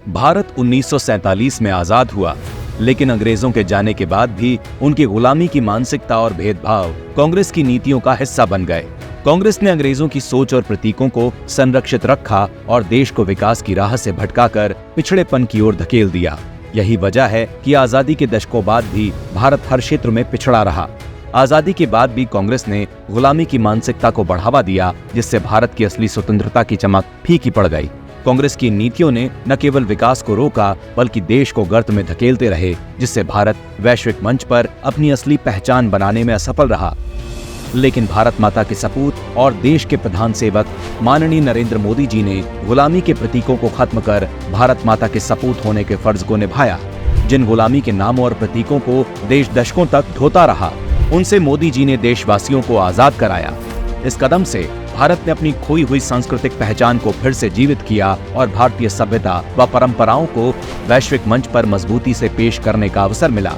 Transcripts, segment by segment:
भारत 1947 में आजाद हुआ, लेकिन अंग्रेजों के जाने के बाद भी उनकी गुलामी की मानसिकता और भेदभाव कांग्रेस की नीतियों का हिस्सा बन गए। कांग्रेस ने अंग्रेजों की सोच और प्रतीकों को संरक्षित रखा और देश को विकास की राह से भटकाकर पिछड़ेपन की ओर धकेल दिया। यही वजह है कि आजादी के दशकों बाद भी भारत हर क्षेत्र में पिछड़ा रहा। आजादी के बाद भी कांग्रेस ने गुलामी की मानसिकता को बढ़ावा दिया, जिससे भारत की असली स्वतंत्रता की चमक फीकी पड़ गई। कांग्रेस की नीतियों ने न केवल विकास को रोका, बल्कि देश को गर्त में धकेलते रहे, जिससे भारत वैश्विक मंच पर अपनी असली पहचान बनाने में असफल रहा। लेकिन भारत माता के सपूत और देश के प्रधान सेवक माननीय नरेंद्र मोदी जी ने गुलामी के प्रतीकों को खत्म कर भारत माता के सपूत होने के फर्ज को निभाया। जिन गुलामी के नामों और प्रतीकों को देश दशकों तक ढोता रहा, उनसे मोदी जी ने देशवासियों को आजाद कराया। इस कदम से भारत ने अपनी खोई हुई सांस्कृतिक पहचान को फिर से जीवित किया और भारतीय सभ्यता व परंपराओं को वैश्विक मंच पर मजबूती से पेश करने का अवसर मिला।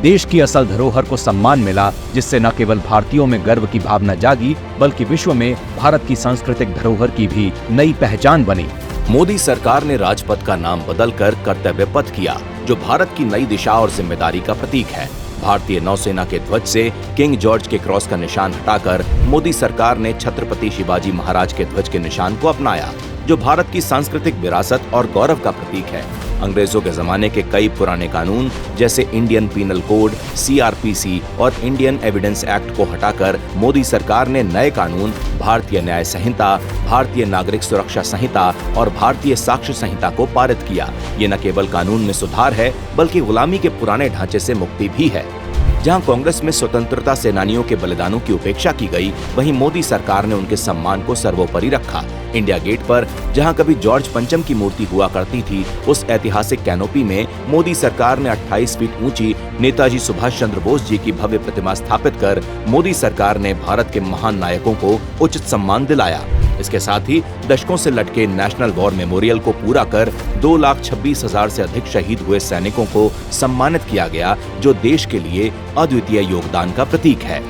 देश की असल धरोहर को सम्मान मिला, जिससे न केवल भारतीयों में गर्व की भावना जागी, बल्कि विश्व में भारत की सांस्कृतिक धरोहर की भी नई पहचान बनी। मोदी सरकार ने राजपथ का नाम बदलकर कर्तव्य पथ किया, जो भारत की नई दिशा और जिम्मेदारी का प्रतीक है। भारतीय नौसेना के ध्वज से किंग जॉर्ज के क्रॉस का निशान हटाकर मोदी सरकार ने छत्रपति शिवाजी महाराज के ध्वज के निशान को अपनाया, जो भारत की सांस्कृतिक विरासत और गौरव का प्रतीक है। अंग्रेजों के जमाने के कई पुराने कानून जैसे इंडियन पीनल कोड, CRPC और इंडियन एविडेंस एक्ट को हटाकर मोदी सरकार ने नए कानून भारतीय न्याय संहिता, भारतीय नागरिक सुरक्षा संहिता और भारतीय साक्ष्य संहिता को पारित किया। ये न केवल कानून में सुधार है, बल्कि गुलामी के पुराने ढांचे से मुक्ति भी है। जहां कांग्रेस में स्वतंत्रता सेनानियों के बलिदानों की उपेक्षा की गई, वहीं मोदी सरकार ने उनके सम्मान को सर्वोपरि रखा। इंडिया गेट पर जहां कभी जॉर्ज पंचम की मूर्ति हुआ करती थी, उस ऐतिहासिक कैनोपी में मोदी सरकार ने 28 फीट ऊंची नेताजी सुभाष चंद्र बोस जी की भव्य प्रतिमा स्थापित कर मोदी सरकार ने भारत के महान नायकों को उचित सम्मान दिलाया। इसके साथ ही दशकों से लटके नेशनल वॉर मेमोरियल को पूरा कर 2,26,000 से अधिक शहीद हुए सैनिकों को सम्मानित किया गया, जो देश के लिए अद्वितीय योगदान का प्रतीक है।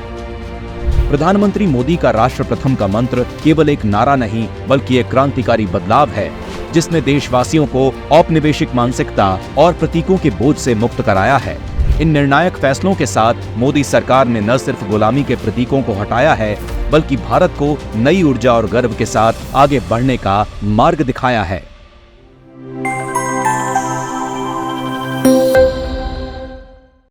प्रधानमंत्री मोदी का राष्ट्र प्रथम का मंत्र केवल एक नारा नहीं, बल्कि एक क्रांतिकारी बदलाव है, जिसने देशवासियों को औपनिवेशिक मानसिकता और प्रतीकों के बोझ से मुक्त कराया है। इन निर्णायक फैसलों के साथ मोदी सरकार ने न सिर्फ गुलामी के प्रतीकों को हटाया है, बल्कि भारत को नई ऊर्जा और गर्व के साथ आगे बढ़ने का मार्ग दिखाया है।